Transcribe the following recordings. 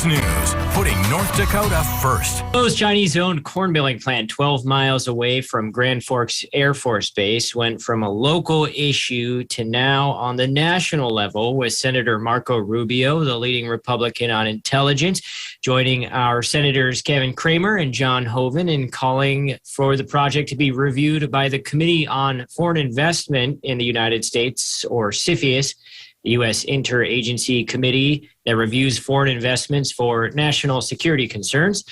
Fox News, putting North Dakota first. Proposed Chinese-owned corn milling plant 12 miles away from Grand Forks Air Force Base went from a local issue to now on the national level, with Senator Marco Rubio, the leading Republican on intelligence, joining our Senators Kevin Cramer and John Hoeven in calling for the project to be reviewed by the Committee on Foreign Investment in the United States, or CFIUS, the U.S. Interagency Committee that reviews foreign investments for national security concerns.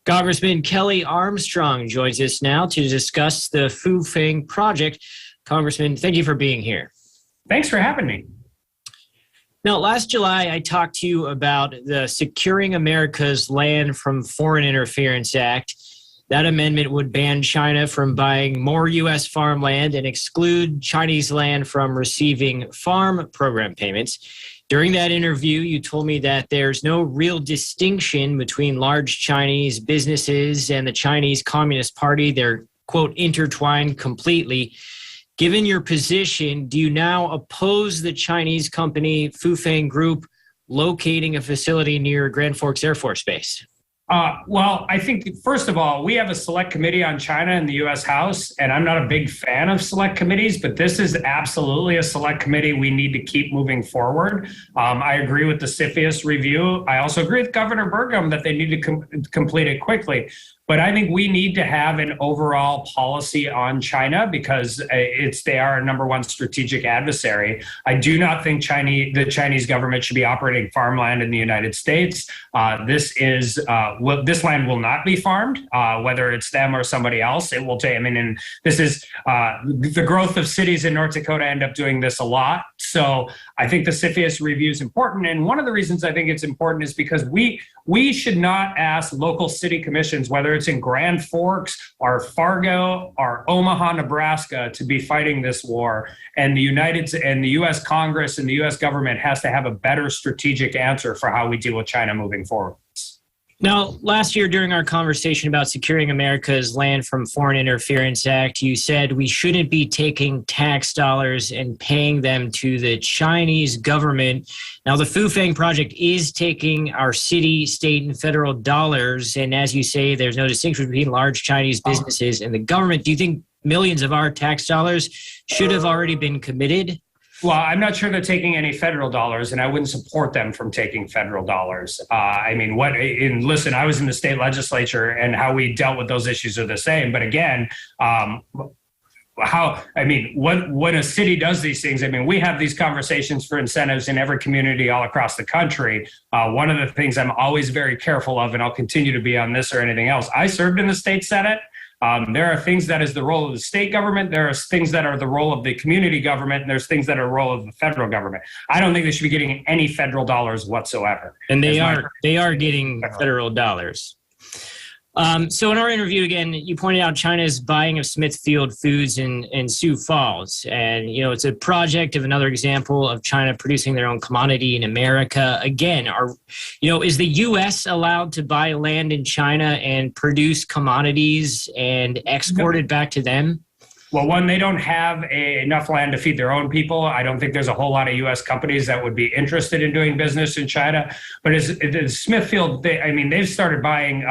Congressman Kelly Armstrong joins us now to discuss the Fufeng project. Congressman, thank you for being here. Thanks for having me. Now, last July, I talked to you about the Securing America's Land from Foreign Interference Act. That amendment would ban China from buying more U.S. farmland and exclude Chinese land from receiving farm program payments. During that interview, you told me that there's no real distinction between large Chinese businesses and the Chinese Communist Party. They're, quote, intertwined completely. Given your position, do you now oppose the Chinese company Fufeng Group locating a facility near Grand Forks Air Force Base? Well, I think, first of all, we have a select committee on China in the U.S. House, and I'm not a big fan of select committees, but this is absolutely a select committee we need to keep moving forward. I agree with the CFIUS review. I also agree with Governor Burgum that they need to complete it quickly. But I think we need to have an overall policy on China because they are our number one strategic adversary. I do not think the Chinese government should be operating farmland in the United States. This land will not be farmed, whether it's them or somebody else. It will take. And this is the growth of cities in North Dakota end up doing this a lot. So I think the CFIUS review is important. And one of the reasons I think it's important is because we should not ask local city commissions, whether it's in Grand Forks or Fargo or Omaha, Nebraska, to be fighting this war. And the U.S. Congress and the U.S. government has to have a better strategic answer for how we deal with China moving forward. Now, last year during our conversation about Securing America's Land from Foreign Interference Act, you said we shouldn't be taking tax dollars and paying them to the Chinese government. Now, the Fufeng project is taking our city, state, and federal dollars. And as you say, there's no distinction between large Chinese businesses and the government. Do you think millions of our tax dollars should have already been committed? Well, I'm not sure they're taking any federal dollars, and I wouldn't support them from taking federal dollars. Listen, I was in the state legislature, and how we dealt with those issues are the same. But again, when a city does these things, we have these conversations for incentives in every community all across the country. One of the things I'm always very careful of, and I'll continue to be on this or anything else, I served in the state Senate. There are things that is the role of the state government. There are things that are the role of the community government. And there's things that are the role of the federal government. I don't think they should be getting any federal dollars whatsoever. And they are getting federal dollars. So in our interview, again, you pointed out China's buying of Smithfield Foods in Sioux Falls. And, it's a project of another example of China producing their own commodity in America. Again, is the U.S. allowed to buy land in China and produce commodities and export it back to them? Well, one, they don't have enough land to feed their own people. I don't think there's a whole lot of U.S. companies that would be interested in doing business in China. But Smithfield, they've started buying,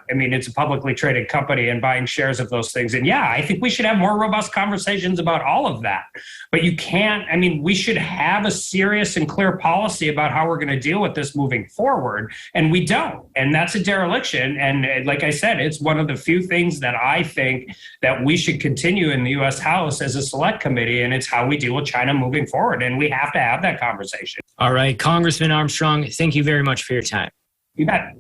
it's a publicly traded company, and buying shares of those things. And yeah, I think we should have more robust conversations about all of that. But you can't, we should have a serious and clear policy about how we're going to deal with this moving forward. And we don't. And that's a dereliction. And like I said, it's one of the few things that I think that we should continue in the U.S. House as a select committee, and it's how we deal with China moving forward. And we have to have that conversation. All right. Congressman Armstrong, thank you very much for your time. You bet.